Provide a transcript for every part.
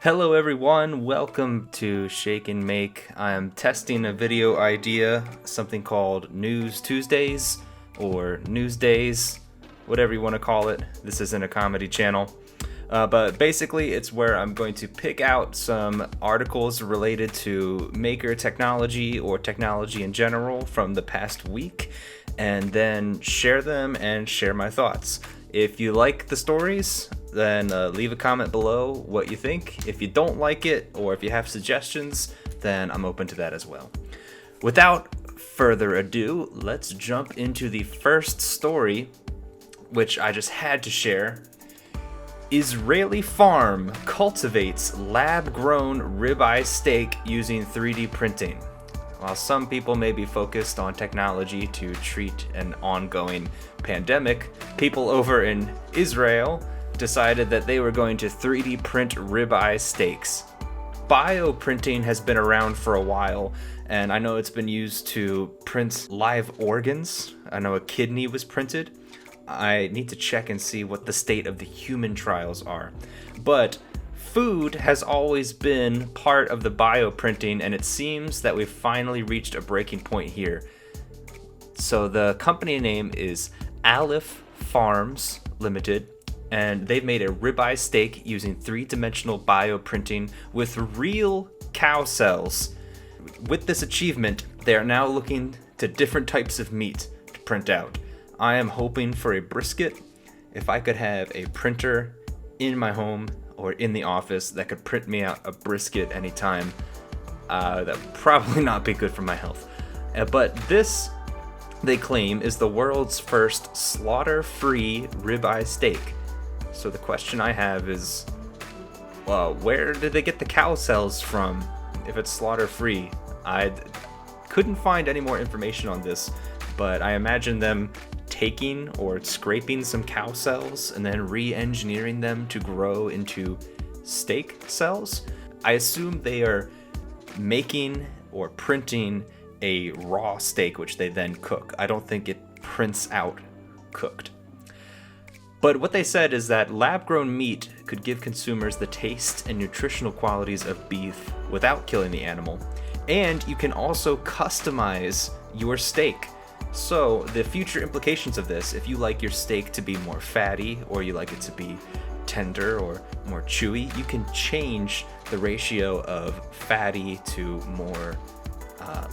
Hello everyone, welcome to Shake and Make. I'm testing a video idea, something called News Tuesdays or Newsdays, whatever you want to call it. This isn't a comedy channel. But basically it's where I'm going to pick out some articles related to maker technology or technology in general from the past week and then share them and share my thoughts. If you like the stories, then leave a comment below what you think. If you don't like it or if you have suggestions, then I'm open to that as well. Without further ado, let's jump into the first story, which I just had to share. Israeli farm cultivates lab-grown ribeye steak using 3D printing. While some people may be focused on technology to treat an ongoing pandemic, people over in Israel decided that they were going to 3D print ribeye steaks. Bioprinting has been around for a while, and I know it's been used to print live organs. I know a kidney was printed. I need to check and see what the state of the human trials are. But food has always been part of the bioprinting, and it seems that we've finally reached a breaking point here. So the company name is Aleph Farms Limited, and they've made a ribeye steak using three-dimensional bioprinting with real cow cells. With this achievement, they are now looking to different types of meat to print out. I am hoping for a brisket. If I could have a printer in my home or in the office that could print me out a brisket anytime, that would probably not be good for my health. But this, they claim, is the world's first slaughter-free ribeye steak. So the question I have is, where did they get the cow cells from if it's slaughter-free? I couldn't find any more information on this, but I imagine them taking or scraping some cow cells and then re-engineering them to grow into steak cells. I assume they are making or printing a raw steak, which they then cook. I don't think it prints out cooked. But what they said is that lab-grown meat could give consumers the taste and nutritional qualities of beef without killing the animal. And you can also customize your steak. So the future implications of this, if you like your steak to be more fatty or you like it to be tender or more chewy, you can change the ratio of fatty to more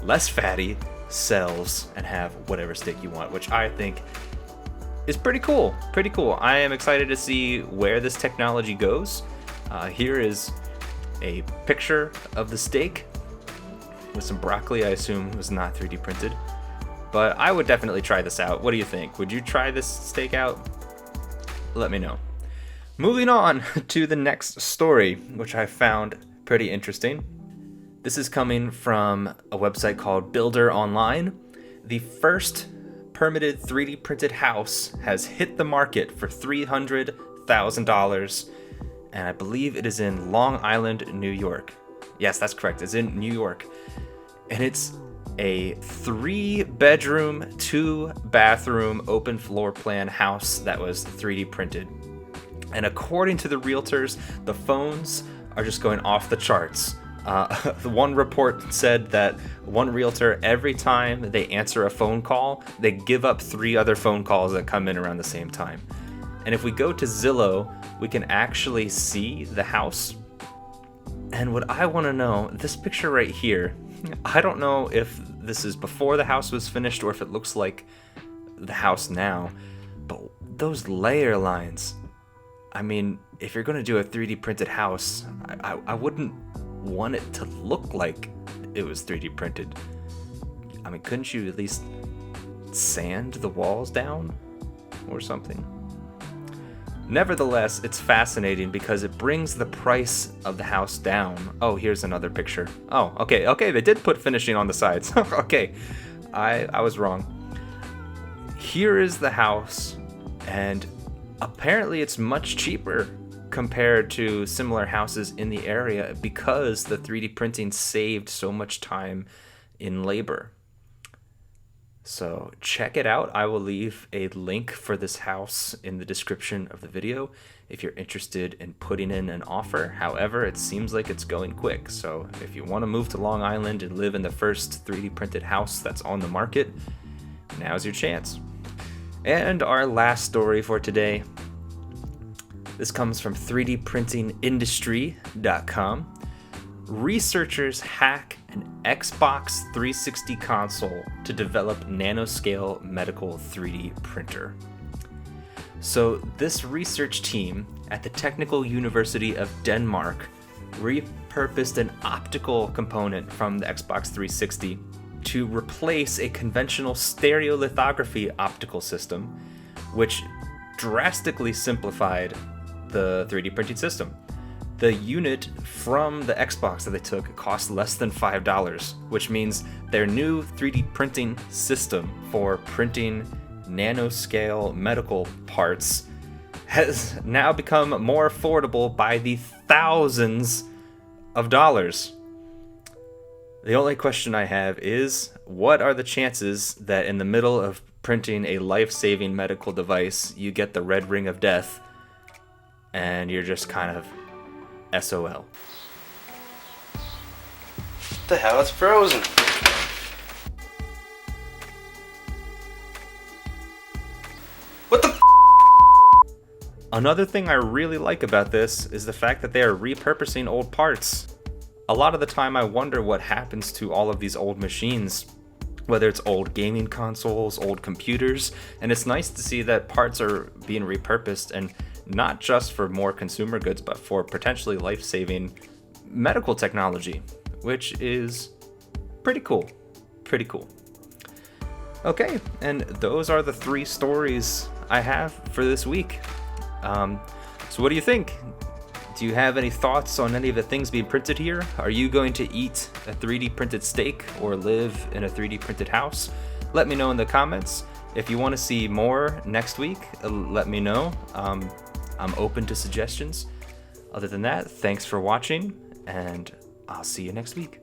less fatty cells and have whatever steak you want, which I think is pretty cool. Pretty cool. I am excited to see where this technology goes. Here is a picture of the steak with some broccoli. I assume it was not 3D printed. But I would definitely try this out. What do you think? Would you try this steak out? Let me know. Moving on to the next story, which I found pretty interesting. This is coming from a website called Builder Online. The first permitted 3D printed house has hit the market for $300,000, and I believe it is in Long Island, New York. Yes, that's correct. It's in New York. And it's a 3-bedroom, 2-bathroom, open floor plan house that was 3D printed. And according to the realtors, the phones are just going off the charts. The one report said that one realtor, every time they answer a phone call, they give up 3 other phone calls that come in around the same time. And if we go to Zillow, we can actually see the house. And what I want to know, this picture right here, I don't know if this is before the house was finished or if it looks like the house now, but those layer lines, I mean, if you're going to do a 3D printed house, I wouldn't want it to look like it was 3D printed. I mean, couldn't you at least sand the walls down or something? Nevertheless, it's fascinating because it brings the price of the house down. Oh, here's another picture. Oh, okay, they did put finishing on the sides. Okay, I was wrong. Here is the house, and apparently it's much cheaper compared to similar houses in the area because the 3D printing saved so much time in labor. So check it out. I will leave a link for this house in the description of the video if you're interested in putting in an offer. However, it seems like it's going quick. So if you want to move to Long Island and live in the first 3D printed house that's on the market, now's your chance. And our last story for today. This comes from 3dprintingindustry.com. Researchers hack an Xbox 360 console to develop nanoscale medical 3D printer. So this research team at the Technical University of Denmark repurposed an optical component from the Xbox 360 to replace a conventional stereolithography optical system, which drastically simplified the 3D printing system. The unit from the Xbox that they took cost less than $5, which means their new 3D printing system for printing nanoscale medical parts has now become more affordable by the thousands of dollars. The only question I have is, what are the chances that in the middle of printing a life-saving medical device, you get the red ring of death and you're just kind of SOL. What the hell? It's frozen. What the f? Another thing I really like about this is the fact that they are repurposing old parts. A lot of the time I wonder what happens to all of these old machines, whether it's old gaming consoles, old computers, and it's nice to see that parts are being repurposed, and not just for more consumer goods, but for potentially life-saving medical technology, which is pretty cool. Pretty cool. Okay, and those are the 3 stories I have for this week. So what do you think? Do you have any thoughts on any of the things being printed here? Are you going to eat a 3D printed steak or live in a 3D printed house? Let me know in the comments. If you want to see more next week, let me know. I'm open to suggestions. Other than that, thanks for watching, and I'll see you next week.